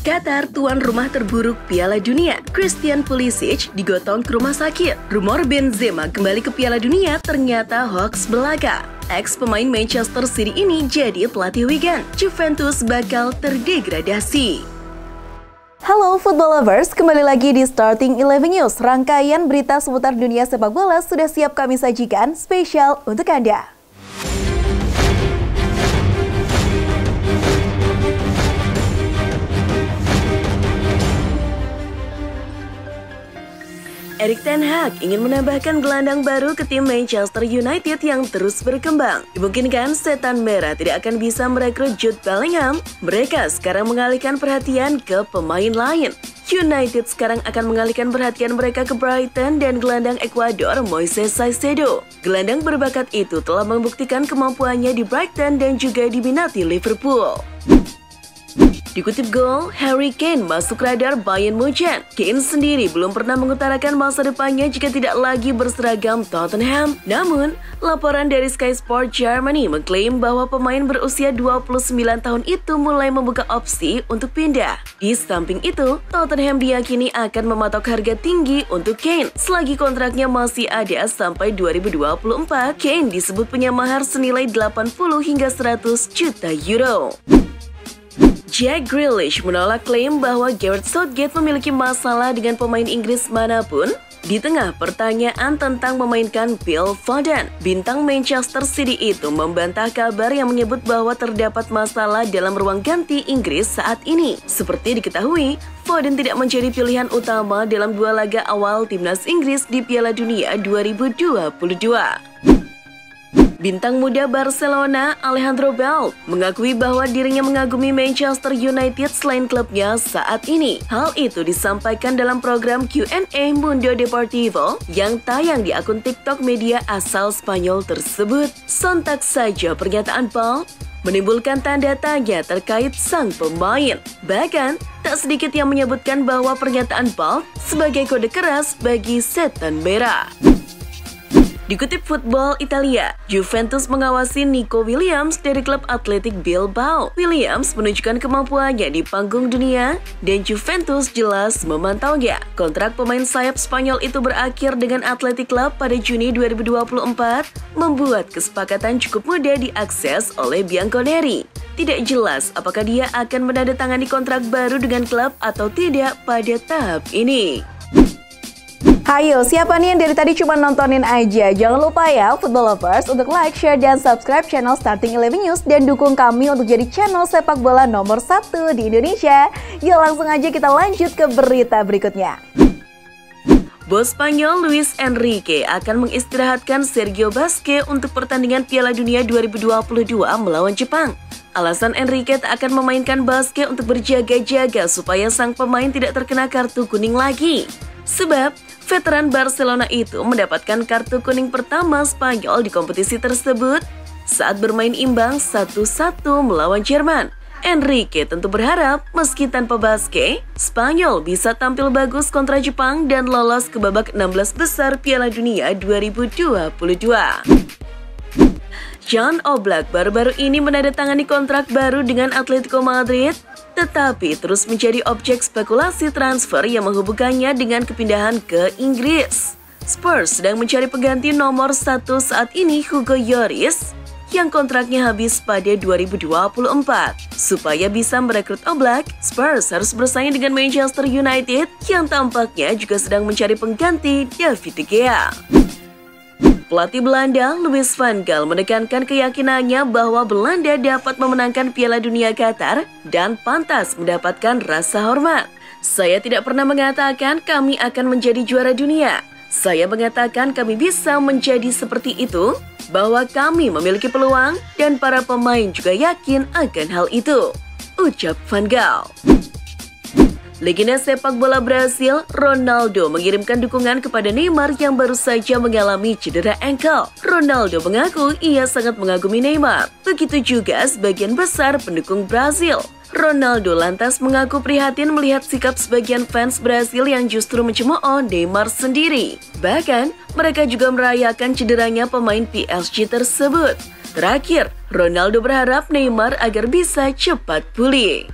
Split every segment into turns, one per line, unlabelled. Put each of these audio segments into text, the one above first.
Qatar tuan rumah terburuk Piala Dunia. Christian Pulisic digotong ke rumah sakit. Rumor Benzema kembali ke Piala Dunia ternyata hoax belaka. Ex pemain Manchester City ini jadi pelatih Wigan. Juventus bakal terdegradasi.
Halo football lovers, kembali lagi di Starting 11 News. Rangkaian berita seputar dunia sepak bola sudah siap kami sajikan spesial untuk Anda.
Erik ten Hag ingin menambahkan gelandang baru ke tim Manchester United yang terus berkembang. Dimungkinkan setan merah tidak akan bisa merekrut Jude Bellingham. Mereka sekarang mengalihkan perhatian ke pemain lain. United sekarang akan mengalihkan perhatian mereka ke Brighton dan gelandang Ekuador Moises Caicedo. Gelandang berbakat itu telah membuktikan kemampuannya di Brighton dan juga diminati Liverpool. Dikutip Goal, Harry Kane masuk radar Bayern Munchen. Kane sendiri belum pernah mengutarakan masa depannya jika tidak lagi berseragam Tottenham. Namun, laporan dari Sky Sport Germany mengklaim bahwa pemain berusia 29 tahun itu mulai membuka opsi untuk pindah. Di samping itu, Tottenham diyakini akan mematok harga tinggi untuk Kane. Selagi kontraknya masih ada sampai 2024, Kane disebut punya mahar senilai 80 hingga 100 juta euro. Jack Grealish menolak klaim bahwa Gareth Southgate memiliki masalah dengan pemain Inggris manapun di tengah pertanyaan tentang memainkan Phil Foden. Bintang Manchester City itu membantah kabar yang menyebut bahwa terdapat masalah dalam ruang ganti Inggris saat ini. Seperti diketahui, Foden tidak menjadi pilihan utama dalam dua laga awal timnas Inggris di Piala Dunia 2022. Bintang muda Barcelona, Alejandro Balde, mengakui bahwa dirinya mengagumi Manchester United selain klubnya saat ini. Hal itu disampaikan dalam program Q&A Mundo Deportivo yang tayang di akun TikTok media asal Spanyol tersebut. Sontak saja pernyataan Balde menimbulkan tanda tanya terkait sang pemain. Bahkan, tak sedikit yang menyebutkan bahwa pernyataan Balde sebagai kode keras bagi setan merah. Dikutip Football Italia, Juventus mengawasi Nico Williams dari klub Athletic Bilbao. Williams menunjukkan kemampuannya di panggung dunia dan Juventus jelas memantaunya. Kontrak pemain sayap Spanyol itu berakhir dengan Athletic Club pada Juni 2024, membuat kesepakatan cukup mudah diakses oleh Bianconeri. Tidak jelas apakah dia akan menandatangani kontrak baru dengan klub atau tidak pada tahap ini.
Hayo, siapa nih yang dari tadi cuma nontonin aja? Jangan lupa ya, football lovers, untuk like, share, dan subscribe channel Starting 11 News dan dukung kami untuk jadi channel sepak bola nomor 1 di Indonesia. Yuk langsung aja kita lanjut ke berita berikutnya.
Bos Spanyol Luis Enrique akan mengistirahatkan Sergio Busquets untuk pertandingan Piala Dunia 2022 melawan Jepang. Alasan Enrique tak akan memainkan Busquets untuk berjaga-jaga supaya sang pemain tidak terkena kartu kuning lagi. Sebab, veteran Barcelona itu mendapatkan kartu kuning pertama Spanyol di kompetisi tersebut saat bermain imbang 1-1 melawan Jerman. Enrique tentu berharap meski tanpa Busquets, Spanyol bisa tampil bagus kontra Jepang dan lolos ke babak 16 besar Piala Dunia 2022. Jan Oblak baru-baru ini menandatangani kontrak baru dengan Atletico Madrid, tetapi terus menjadi objek spekulasi transfer yang menghubungkannya dengan kepindahan ke Inggris. Spurs sedang mencari pengganti nomor 1 saat ini, Hugo Lloris, yang kontraknya habis pada 2024. Supaya bisa merekrut Oblak, Spurs harus bersaing dengan Manchester United yang tampaknya juga sedang mencari pengganti David De Gea. Pelatih Belanda, Louis van Gaal, menekankan keyakinannya bahwa Belanda dapat memenangkan Piala Dunia Qatar dan pantas mendapatkan rasa hormat. Saya tidak pernah mengatakan kami akan menjadi juara dunia. Saya mengatakan kami bisa menjadi seperti itu, bahwa kami memiliki peluang dan para pemain juga yakin akan hal itu, ucap Van Gaal. Legenda sepak bola Brasil, Ronaldo, mengirimkan dukungan kepada Neymar yang baru saja mengalami cedera ankle. Ronaldo mengaku ia sangat mengagumi Neymar. Begitu juga sebagian besar pendukung Brasil. Ronaldo lantas mengaku prihatin melihat sikap sebagian fans Brasil yang justru mencemooh Neymar sendiri. Bahkan, mereka juga merayakan cederanya pemain PSG tersebut. Terakhir, Ronaldo berharap Neymar agar bisa cepat pulih.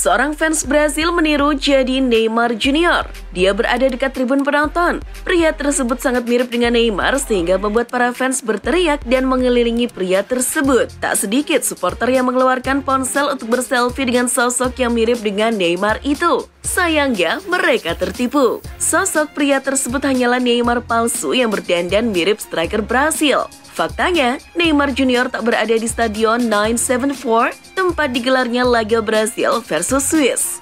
Seorang fans Brasil meniru jadi Neymar Junior. Dia berada dekat tribun penonton. Pria tersebut sangat mirip dengan Neymar sehingga membuat para fans berteriak dan mengelilingi pria tersebut. Tak sedikit supporter yang mengeluarkan ponsel untuk berselfie dengan sosok yang mirip dengan Neymar itu. Sayangnya, mereka tertipu. Sosok pria tersebut hanyalah Neymar palsu yang berdandan mirip striker Brasil. Faktanya, Neymar Junior tak berada di Stadion 974, tempat digelarnya laga Brasil versus Swiss.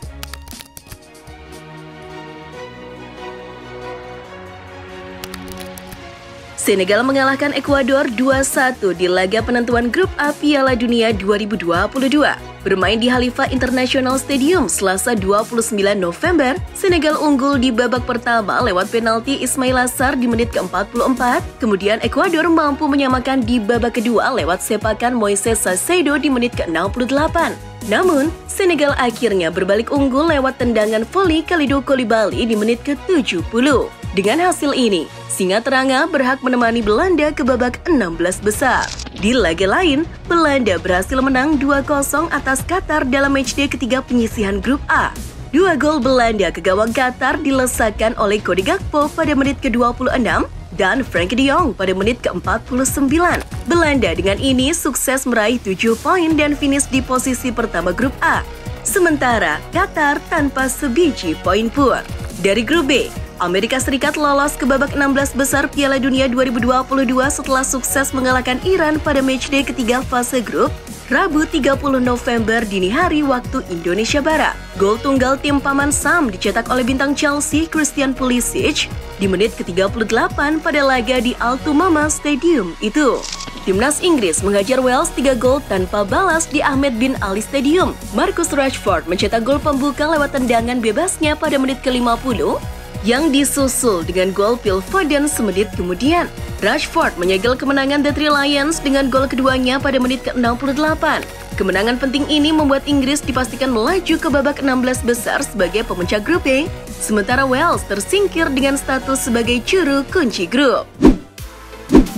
Senegal mengalahkan Ekuador 2-1 di laga penentuan grup A Piala Dunia 2022. Bermain di Khalifa International Stadium Selasa 29 November, Senegal unggul di babak pertama lewat penalti Ismail Assar di menit ke-44, kemudian Ekuador mampu menyamakan di babak kedua lewat sepakan Moises Caicedo di menit ke-68. Namun, Senegal akhirnya berbalik unggul lewat tendangan voli Kalidou Koulibaly di menit ke-70. Dengan hasil ini, Singa Teranga berhak menemani Belanda ke babak 16 besar. Di laga lain, Belanda berhasil menang 2-0 atas Qatar dalam matchday ketiga penyisihan grup A. 2 gol Belanda ke gawang Qatar dilesakan oleh Cody Gakpo pada menit ke-26 dan Frenkie de Jong pada menit ke-49. Belanda dengan ini sukses meraih 7 poin dan finish di posisi pertama grup A. Sementara Qatar tanpa sebiji poin pun. Dari grup B, Amerika Serikat lolos ke babak 16 besar Piala Dunia 2022 setelah sukses mengalahkan Iran pada matchday ketiga fase grup, Rabu 30 November dini hari waktu Indonesia Barat. Gol tunggal tim Paman Sam dicetak oleh bintang Chelsea Christian Pulisic di menit ke-38 pada laga di Altumama Stadium itu. Timnas Inggris menghajar Wales 3 gol tanpa balas di Ahmed bin Ali Stadium. Marcus Rashford mencetak gol pembuka lewat tendangan bebasnya pada menit ke-50, yang disusul dengan gol Phil Foden semenit kemudian. Rashford menyegel kemenangan The Three Lions dengan gol keduanya pada menit ke-68. Kemenangan penting ini membuat Inggris dipastikan melaju ke babak 16 besar sebagai pemuncak grup B, sementara Wales tersingkir dengan status sebagai juru kunci grup.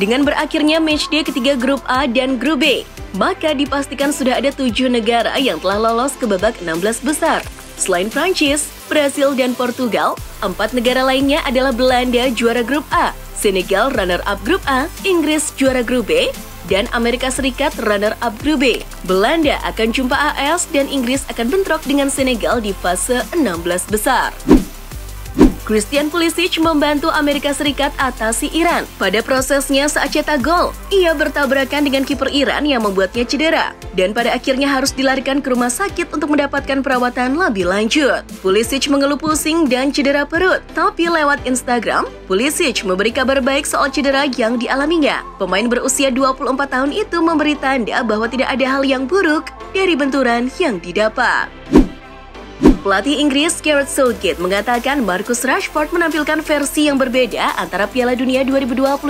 Dengan berakhirnya matchday ketiga grup A dan grup B, maka dipastikan sudah ada 7 negara yang telah lolos ke babak 16 besar. Selain Prancis, Brasil, dan Portugal, 4 negara lainnya adalah Belanda juara grup A, Senegal runner-up grup A, Inggris juara grup B, dan Amerika Serikat runner-up grup B. Belanda akan jumpa AS dan Inggris akan bentrok dengan Senegal di fase 16 besar. Christian Pulisic membantu Amerika Serikat atasi Iran. Pada prosesnya saat cetak gol, ia bertabrakan dengan kiper Iran yang membuatnya cedera dan pada akhirnya harus dilarikan ke rumah sakit untuk mendapatkan perawatan lebih lanjut. Pulisic mengeluh pusing dan cedera perut, tapi lewat Instagram, Pulisic memberi kabar baik soal cedera yang dialaminya. Pemain berusia 24 tahun itu memberi tanda bahwa tidak ada hal yang buruk dari benturan yang didapat. Pelatih Inggris Gareth Southgate mengatakan Marcus Rashford menampilkan versi yang berbeda antara Piala Dunia 2022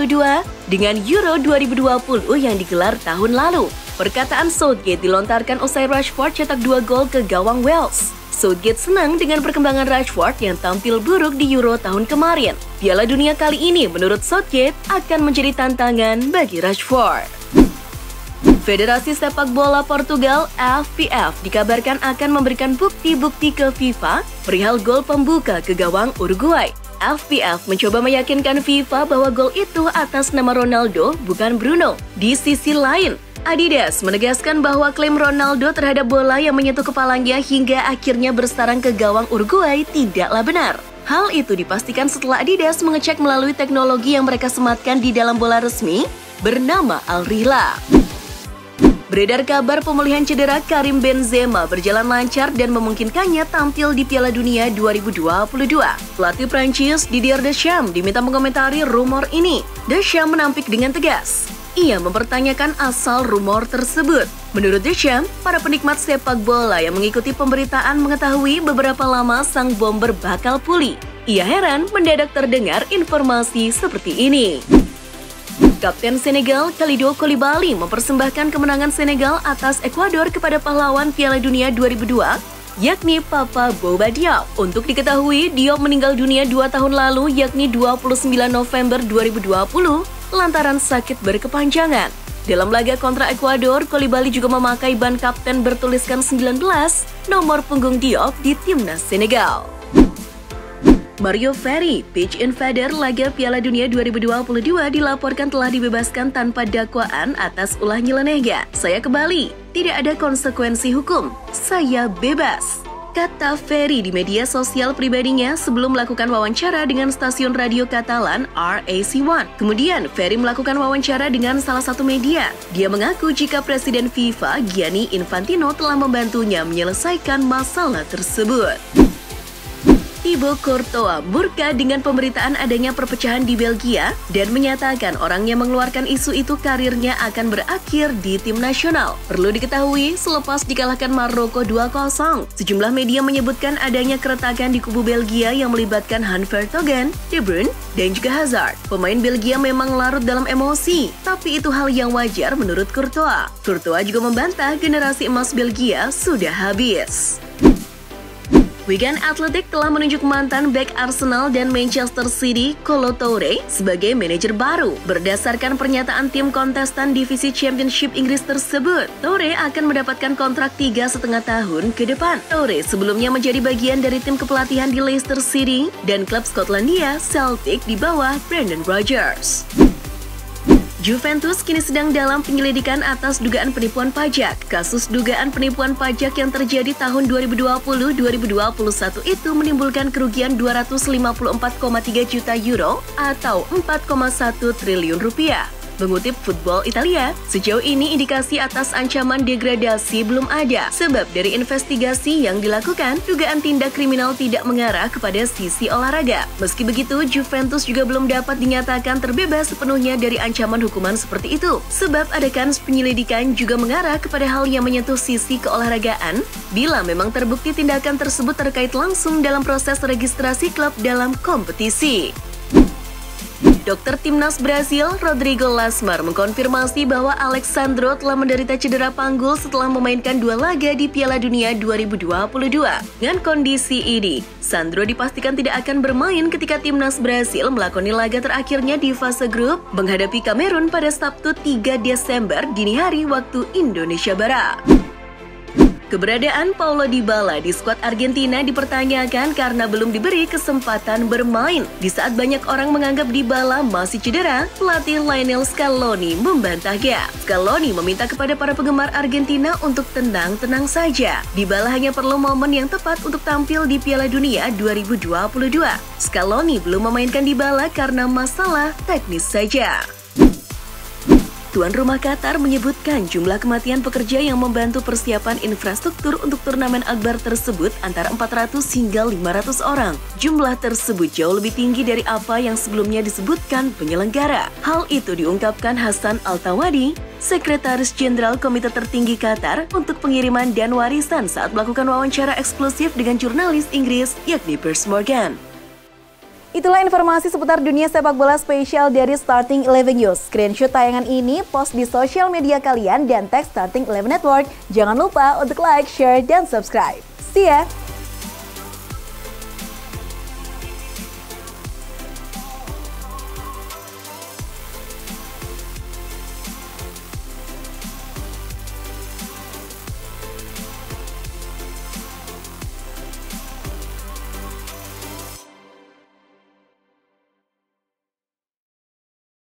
dengan Euro 2020 yang digelar tahun lalu. Perkataan Southgate dilontarkan usai Rashford cetak 2 gol ke gawang Wales. Southgate senang dengan perkembangan Rashford yang tampil buruk di Euro tahun kemarin. Piala Dunia kali ini menurut Southgate akan menjadi tantangan bagi Rashford. Federasi Sepak Bola Portugal (FPF) dikabarkan akan memberikan bukti-bukti ke FIFA perihal gol pembuka ke gawang Uruguay. FPF mencoba meyakinkan FIFA bahwa gol itu atas nama Ronaldo, bukan Bruno. Di sisi lain, Adidas menegaskan bahwa klaim Ronaldo terhadap bola yang menyentuh kepalanya hingga akhirnya bersarang ke gawang Uruguay tidaklah benar. Hal itu dipastikan setelah Adidas mengecek melalui teknologi yang mereka sematkan di dalam bola resmi bernama Al-Rihla. Beredar kabar pemulihan cedera Karim Benzema berjalan lancar dan memungkinkannya tampil di Piala Dunia 2022. Pelatih Prancis Didier Deschamps diminta mengomentari rumor ini. Deschamps menampik dengan tegas. Ia mempertanyakan asal rumor tersebut. Menurut Deschamps, para penikmat sepak bola yang mengikuti pemberitaan mengetahui beberapa lama sang bomber bakal pulih. Ia heran mendadak terdengar informasi seperti ini. Kapten Senegal Kalidou Koulibaly mempersembahkan kemenangan Senegal atas Ekuador kepada pahlawan Piala Dunia 2002, yakni Papa Bouba Diop. Untuk diketahui, Diop meninggal dunia 2 tahun lalu, yakni 29 November 2020, lantaran sakit berkepanjangan. Dalam laga kontra Ekuador, Koulibaly juga memakai ban kapten bertuliskan 19, nomor punggung Diop di timnas Senegal. Mario Ferry, pitch invader laga Piala Dunia 2022 dilaporkan telah dibebaskan tanpa dakwaan atas ulah nyelenehnya. Saya kembali, tidak ada konsekuensi hukum, saya bebas, kata Ferry di media sosial pribadinya sebelum melakukan wawancara dengan stasiun radio Katalan RAC1. Kemudian, Ferry melakukan wawancara dengan salah satu media. Dia mengaku jika Presiden FIFA, Gianni Infantino, telah membantunya menyelesaikan masalah tersebut. Thibaut Courtois murka dengan pemberitaan adanya perpecahan di Belgia dan menyatakan orang yang mengeluarkan isu itu karirnya akan berakhir di tim nasional. Perlu diketahui, selepas dikalahkan Maroko 2-0, sejumlah media menyebutkan adanya keretakan di kubu Belgia yang melibatkan Van Vertonghen, De Bruyne, dan juga Hazard. Pemain Belgia memang larut dalam emosi, tapi itu hal yang wajar menurut Courtois. Courtois juga membantah generasi emas Belgia sudah habis. Wigan Athletic telah menunjuk mantan bek Arsenal dan Manchester City, Kolo Touré, sebagai manajer baru. Berdasarkan pernyataan tim kontestan divisi Championship Inggris tersebut, Touré akan mendapatkan kontrak 3,5 tahun ke depan. Touré sebelumnya menjadi bagian dari tim kepelatihan di Leicester City dan klub Skotlandia Celtic di bawah Brendan Rodgers. Juventus kini sedang dalam penyelidikan atas dugaan penipuan pajak. Kasus dugaan penipuan pajak yang terjadi tahun 2020-2021 itu menimbulkan kerugian 254,3 juta euro atau 4,1 triliun rupiah. Mengutip Football Italia, sejauh ini indikasi atas ancaman degradasi belum ada. Sebab dari investigasi yang dilakukan, dugaan tindak kriminal tidak mengarah kepada sisi olahraga. Meski begitu, Juventus juga belum dapat dinyatakan terbebas sepenuhnya dari ancaman hukuman seperti itu. Sebab ada kans penyelidikan juga mengarah kepada hal yang menyentuh sisi keolahragaan bila memang terbukti tindakan tersebut terkait langsung dalam proses registrasi klub dalam kompetisi. Dokter Timnas Brasil, Rodrigo Lasmar, mengkonfirmasi bahwa Alexandro telah menderita cedera panggul setelah memainkan 2 laga di Piala Dunia 2022. Dengan kondisi ini, Sandro dipastikan tidak akan bermain ketika Timnas Brasil melakoni laga terakhirnya di fase grup menghadapi Kamerun pada Sabtu 3 Desember dini hari waktu Indonesia Barat. Keberadaan Paulo Dybala di skuad Argentina dipertanyakan karena belum diberi kesempatan bermain. Di saat banyak orang menganggap Dybala masih cedera, pelatih Lionel Scaloni membantahnya. Scaloni meminta kepada para penggemar Argentina untuk tenang-tenang saja. Dybala hanya perlu momen yang tepat untuk tampil di Piala Dunia 2022. Scaloni belum memainkan Dybala karena masalah teknis saja. Tuan rumah Qatar menyebutkan jumlah kematian pekerja yang membantu persiapan infrastruktur untuk turnamen akbar tersebut antara 400 hingga 500 orang. Jumlah tersebut jauh lebih tinggi dari apa yang sebelumnya disebutkan penyelenggara. Hal itu diungkapkan Hassan Al-Thawadi, Sekretaris Jenderal Komite Tertinggi Qatar untuk Pengiriman dan Warisan saat melakukan wawancara eksklusif dengan jurnalis Inggris yakni Piers Morgan.
Itulah informasi seputar dunia sepak bola spesial dari Starting 11 News. Screenshot tayangan ini, post di sosial media kalian, dan tag Starting 11 Network. Jangan lupa untuk like, share, dan subscribe. See ya!